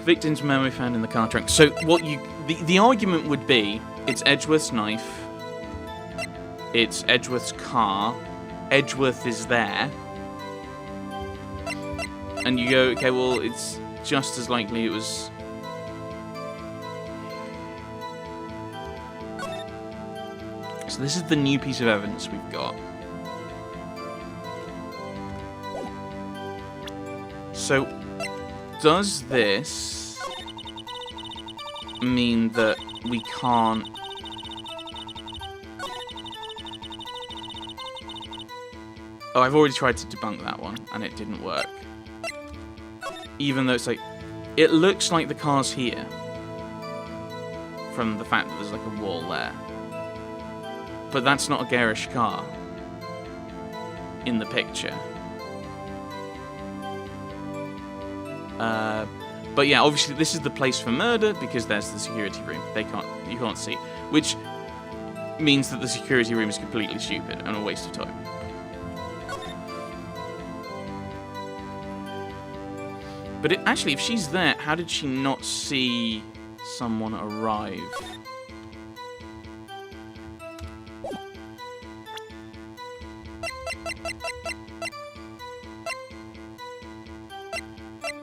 Victim's memory found in the car trunk. So what you... The argument would be, it's Edgeworth's knife, it's Edgeworth's car, Edgeworth is there, and you go, okay, well, it's just as likely it was... So this is the new piece of evidence we've got. So, does this mean that we can't... Oh, I've already tried to debunk that one, and it didn't work. Even though it's like... It looks like the car's here. From the fact that there's like a wall there. But that's not a garish car. In the picture. But yeah, obviously this is the place for murder because there's the security room. You can't see. Which means that the security room is completely stupid and a waste of time. But actually, if she's there, how did she not see someone arrive?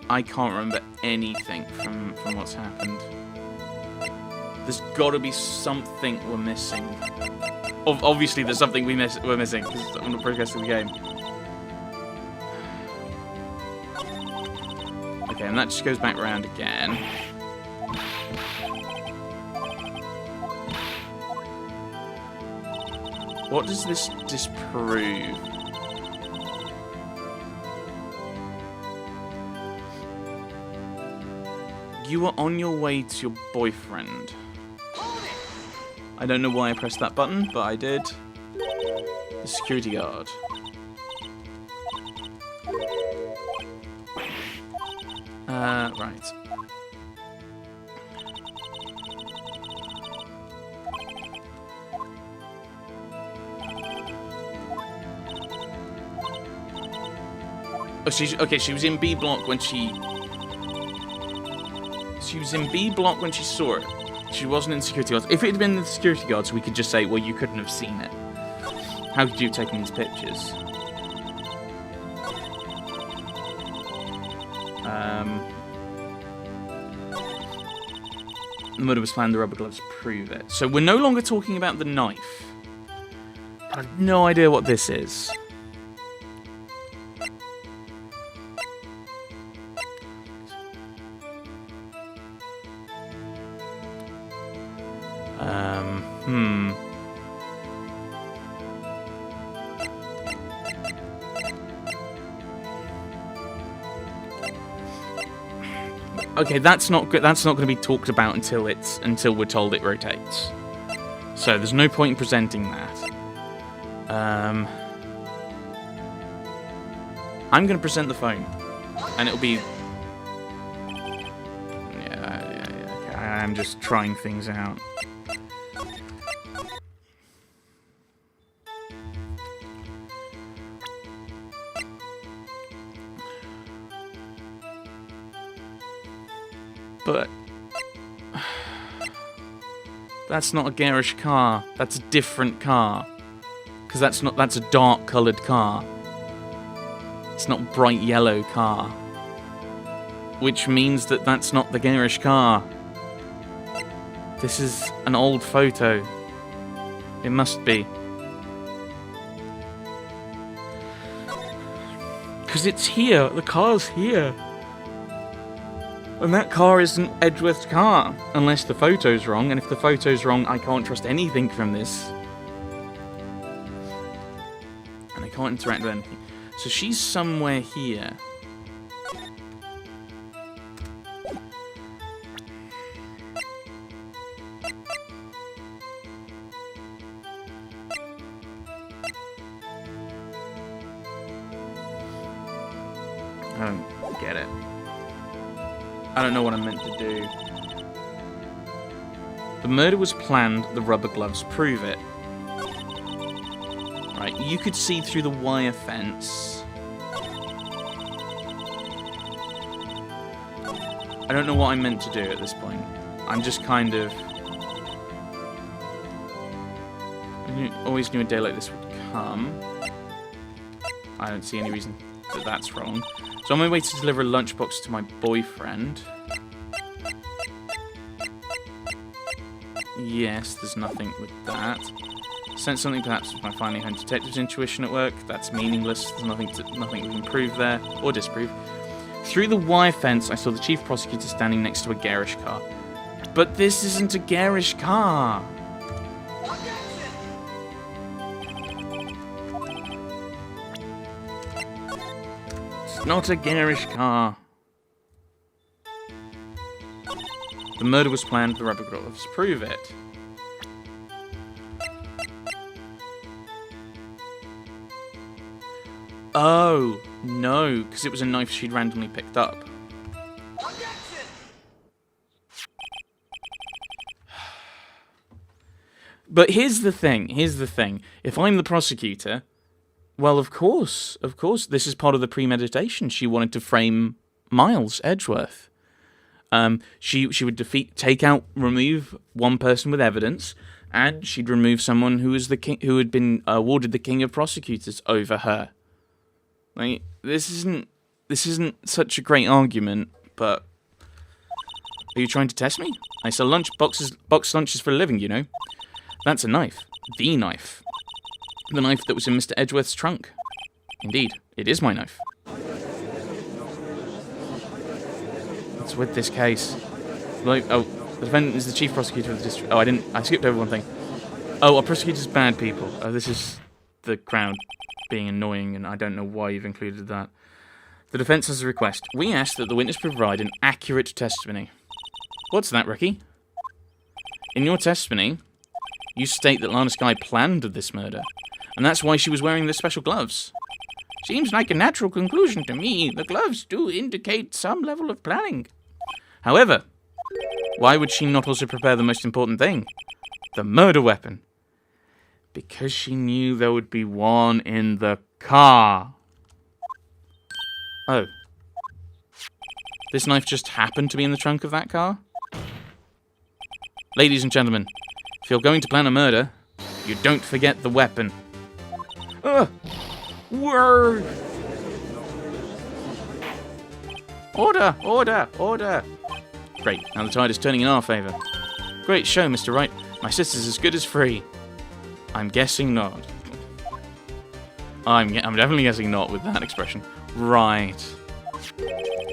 I can't remember anything from what's happened. There's got to be something we're missing. Obviously, there's something we're missing because I'm not progressing the game. Okay, and that just goes back around again. What does this disprove? You were on your way to your boyfriend. I don't know why I pressed that button, but I did. The security guard. Right. Oh, she was in B block when she... She was in B block when she saw it. She wasn't in security guards. If it had been the security guards, we could just say, well, you couldn't have seen it. How could you have taken these pictures? The murder was planned, the rubber gloves prove it. So we're no longer talking about the knife. I have no idea what this is. Okay, that's not good. That's not going to be talked about until we're told it rotates. So there's no point in presenting that. I'm going to present the phone, and it'll be. Yeah. Okay, I'm just trying things out. But that's not a garish car. That's a different car. Because that's a dark coloured car. It's not a bright yellow car. Which means that that's not the garish car. This is an old photo. It must be. Because it's here. The car's here. And that car isn't Edgeworth's car, unless the photo's wrong, and if the photo's wrong, I can't trust anything from this. And I can't interact with anything. So she's somewhere here. I don't get it. I don't know what I'm meant to do. The murder was planned, the rubber gloves prove it. Right, you could see through the wire fence. I don't know what I'm meant to do at this point. I'm just kind of... always knew a day like this would come. I don't see any reason that that's wrong. So on my way to deliver a lunchbox to my boyfriend. Yes, there's nothing with that. Sense something perhaps with my finally honed detective's intuition at work. That's meaningless. There's nothing to improve there, or disprove. Through the wire fence, I saw the chief prosecutor standing next to a garish car. But this isn't a garish car. It's not a garish car. The murder was planned, the rubber gloves prove it. Oh, no, because it was a knife she'd randomly picked up. But here's the thing. If I'm the prosecutor, well, of course, this is part of the premeditation. She wanted to frame Miles Edgeworth. She would remove one person with evidence, and she'd remove someone who was the king, who had been awarded the King of Prosecutors over her. Like, this isn't such a great argument, but are you trying to test me? I sell box lunches for a living, you know. That's a knife. The knife. The knife that was in Mr. Edgeworth's trunk. Indeed, it is my knife. What's with this case? Like, oh, the defendant is the chief prosecutor of the district. Oh, I skipped over one thing. Oh, our prosecutors bad people. Oh, this is the crowd being annoying, and I don't know why you've included that. The defense has a request. We ask that the witness provide an accurate testimony. What's that, Ricky? In your testimony, you state that Lana Skye planned this murder, and that's why she was wearing the special gloves. Seems like a natural conclusion to me. The gloves do indicate some level of planning. However, why would she not also prepare the most important thing? The murder weapon. Because she knew there would be one in the car. Oh. This knife just happened to be in the trunk of that car? Ladies and gentlemen, if you're going to plan a murder, you don't forget the weapon. Word! Order! Order! Order! Great, now the tide is turning in our favour. Great show, Mr. Wright. My sister's as good as free. I'm guessing not. I'm definitely guessing not with that expression. Right.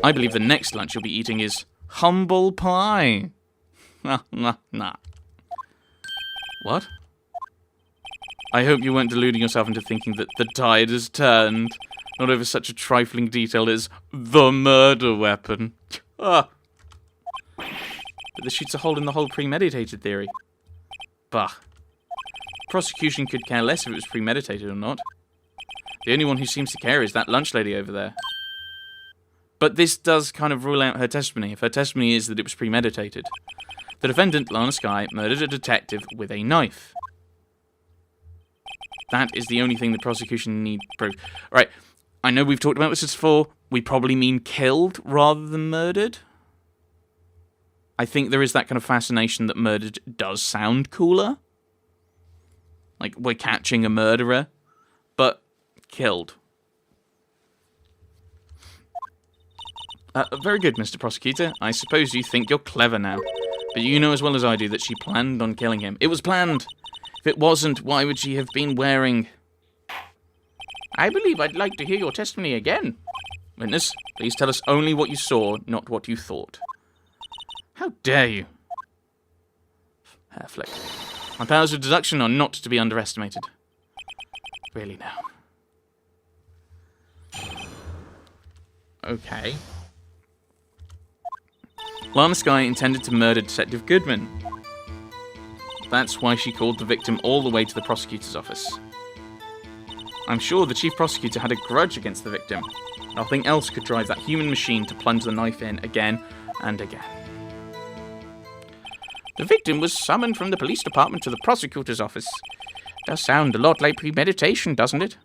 I believe the next lunch you'll be eating is humble pie. Nah. What? I hope you weren't deluding yourself into thinking that the tide has turned, not over such a trifling detail as the murder weapon. But this shoots a hole in the whole premeditated theory. Bah. Prosecution could care less if it was premeditated or not. The only one who seems to care is that lunch lady over there. But this does kind of rule out her testimony, if her testimony is that it was premeditated. The defendant, Lana Skye, murdered a detective with a knife. That is the only thing the prosecution need proof. Right, I know we've talked about this before. We probably mean killed rather than murdered. I think there is that kind of fascination that murdered does sound cooler. Like, we're catching a murderer, but killed. Very good, Mr. Prosecutor. I suppose you think you're clever now. But you know as well as I do that she planned on killing him. It was planned. If it wasn't, why would she have been wearing... I believe I'd like to hear your testimony again. Witness, please tell us only what you saw, not what you thought. How dare you? Hair flick. My powers of deduction are not to be underestimated. Really now. Okay. Lana Skye intended to murder Detective Goodman. That's why she called the victim all the way to the prosecutor's office. I'm sure the chief prosecutor had a grudge against the victim. Nothing else could drive that human machine to plunge the knife in again and again. The victim was summoned from the police department to the prosecutor's office. Does sound a lot like premeditation, doesn't it?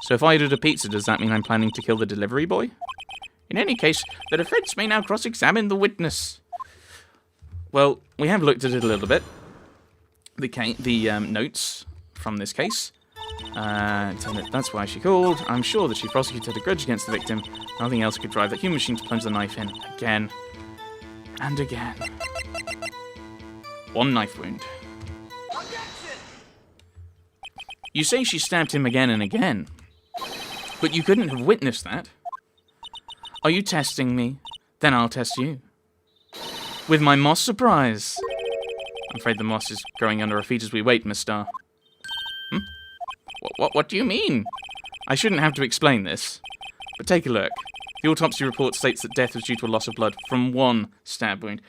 So if I ordered a pizza, does that mean I'm planning to kill the delivery boy? In any case, the defense may now cross-examine the witness. Well, we have looked at it a little bit. The notes from this case. That's why she called. I'm sure that she prosecuted a grudge against the victim. Nothing else could drive that human machine to plunge the knife in again and again. One knife wound. You say she stabbed him again and again, but you couldn't have witnessed that. Are you testing me? Then I'll test you. With my moss surprise. I'm afraid the moss is growing under our feet as we wait, Miss Starr. What do you mean? I shouldn't have to explain this, but take a look. The autopsy report states that death was due to a loss of blood from one stab wound.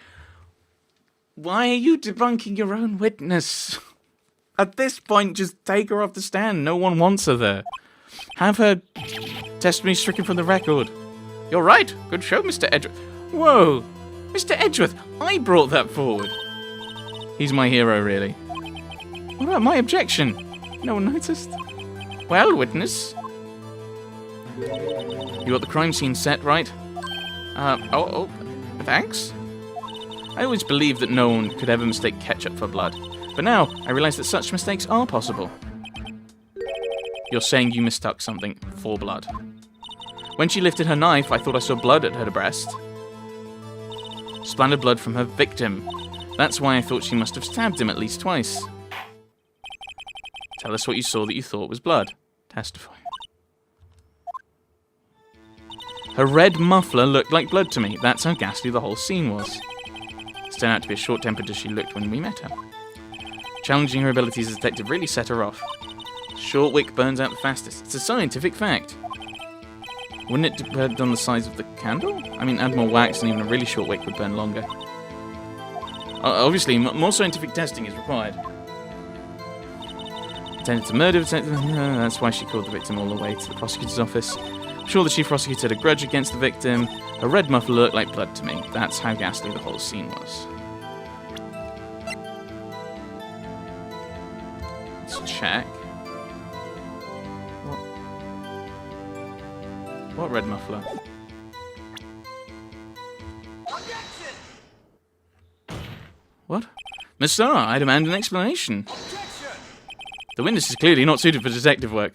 Why are you debunking your own witness? At this point, just take her off the stand. No one wants her there. Have her testimony stricken from the record. You're right. Good show, Mr. Edgeworth. Whoa. Mr. Edgeworth, I brought that forward. He's my hero, really. What about my objection? No one noticed. Well, witness. You got the crime scene set, right? Thanks. I always believed that no one could ever mistake ketchup for blood. But now, I realise that such mistakes are possible. You're saying you mistook something for blood. When she lifted her knife, I thought I saw blood at her breast. Splattered blood from her victim. That's why I thought she must have stabbed him at least twice. Tell us what you saw that you thought was blood. Testify. Her red muffler looked like blood to me. That's how ghastly the whole scene was. It turned out to be as short-tempered as she looked when we met her. Challenging her abilities as a detective really set her off. Short wick burns out the fastest. It's a scientific fact. Wouldn't it depend on the size of the candle? I mean, add more wax and even a really short wick would burn longer. Obviously, more scientific testing is required. Intended to murder, that's why she called the victim all the way to the prosecutor's office. I'm sure the chief prosecutor had a grudge against the victim. Her red muffler looked like blood to me. That's how ghastly the whole scene was. Let's check. What red muffler? What? Miss Starr, I demand an explanation. The witness is clearly not suited for detective work.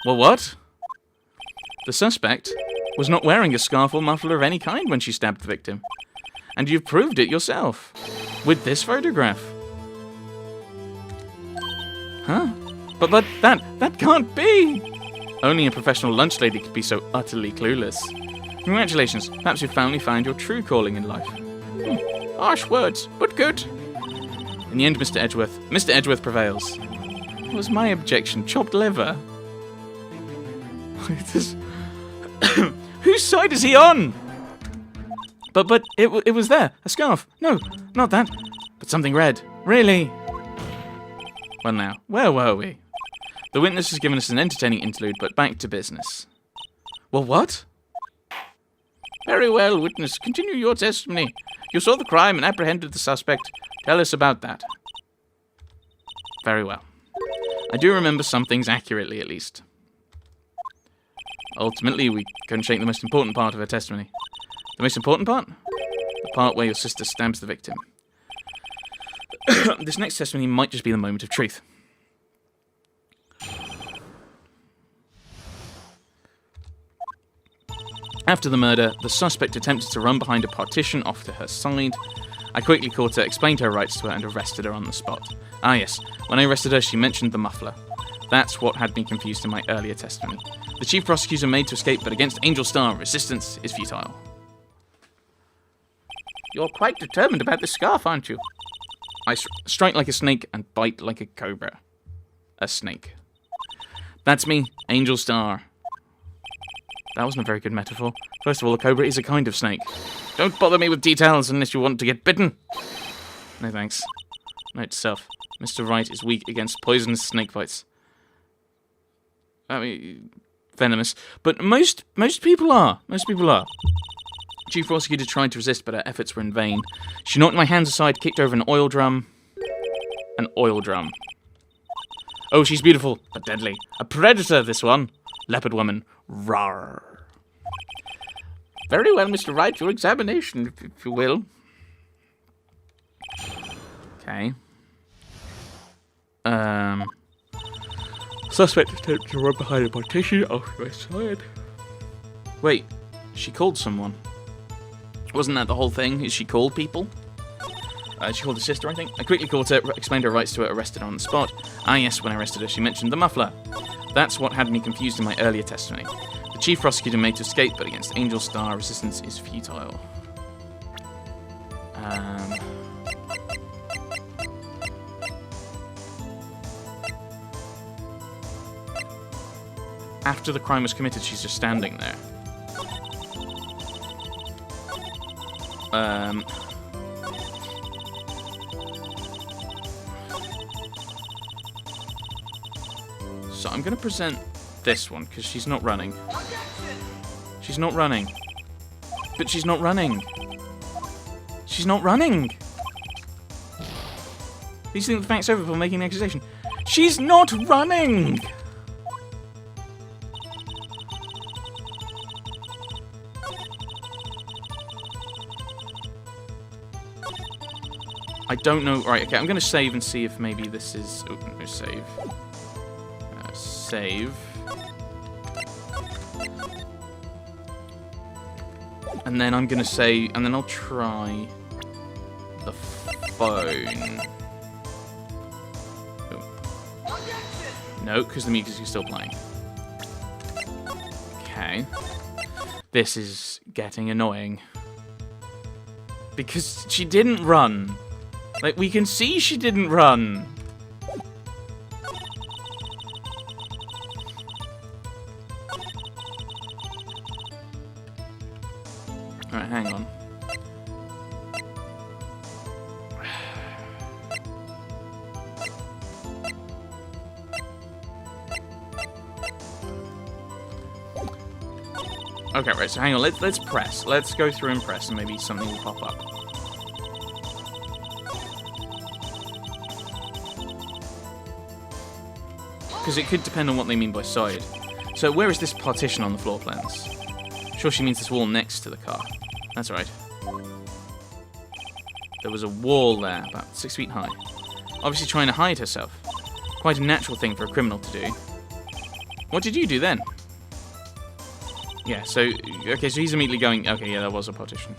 Well, what? The suspect was not wearing a scarf or muffler of any kind when she stabbed the victim. And you've proved it yourself. With this photograph. Huh? But that can't be! Only a professional lunch lady could be so utterly clueless. Congratulations, perhaps you've finally found your true calling in life. Harsh words, but good. In the end, Mr. Edgeworth prevails. What was my objection? Chopped liver? Whose side is he on? But it was there. A scarf. No, not that. But something red. Really? Well now, where were we? The witness has given us an entertaining interlude, but back to business. Well, what? Very well, witness. Continue your testimony. You saw the crime and apprehended the suspect. Tell us about that. Very well. I do remember some things accurately, at least. Ultimately, we couldn't shake the most important part of her testimony. The most important part? The part where your sister stabs the victim. This next testimony might just be the moment of truth. After the murder, the suspect attempted to run behind a partition off to her side. I quickly caught her, explained her rights to her, and arrested her on the spot. Ah yes, when I arrested her, she mentioned the muffler. That's what had me confused in my earlier testimony. The chief prosecutor made to escape, but against Angel Starr, resistance is futile. You're quite determined about this scarf, aren't you? I strike like a snake and bite like a cobra. A snake. That's me, Angel Starr. That wasn't a very good metaphor. First of all, a cobra is a kind of snake. Don't bother me with details unless you want to get bitten. No thanks. Note to self. Mr. Wright is weak against poisonous snake bites. I mean, venomous. But most people are. Most people are. Chief prosecutor tried to resist, but her efforts were in vain. She knocked my hands aside, kicked over an oil drum. An oil drum. Oh, she's beautiful, but deadly. A predator, this one. Leopard woman. Rawr. Very well, Mr. Wright, your examination, if you will. Okay. Suspect attempted to run behind a partition off my side. Wait, she called someone. Wasn't that the whole thing? Is she called people? She called her sister, I think. I quickly caught her, explained her rights to her, arrested her on the spot. Ah, yes, when I arrested her, she mentioned the muffler. That's what had me confused in my earlier testimony. The chief prosecutor made to escape, but against Angel Star, resistance is futile. After the crime was committed, she's just standing there. So I'm going to present this one, because she's not running. She's not running. But she's not running. She's not running! These think the fact's over for making the accusation. She's not running! I don't know. Right, okay, I'm going to save and see if maybe this is... Oh, no, save. Save. And then I'm going to say... And then I'll try... the phone. Oh. No, because the music is still playing. Okay. This is getting annoying. Because she didn't run. Like, we can see she didn't run. Alright, hang on. Okay, right, so hang on, let's press. Let's go through and press, and maybe something will pop up. Because it could depend on what they mean by side. So where is this partition on the floor plans? Sure, she means this wall next to the car. That's right. There was a wall there, about 6 feet high. Obviously trying to hide herself. Quite a natural thing for a criminal to do. What did you do then? Yeah, so... Okay, so he's immediately going... Okay, yeah, there was a partition.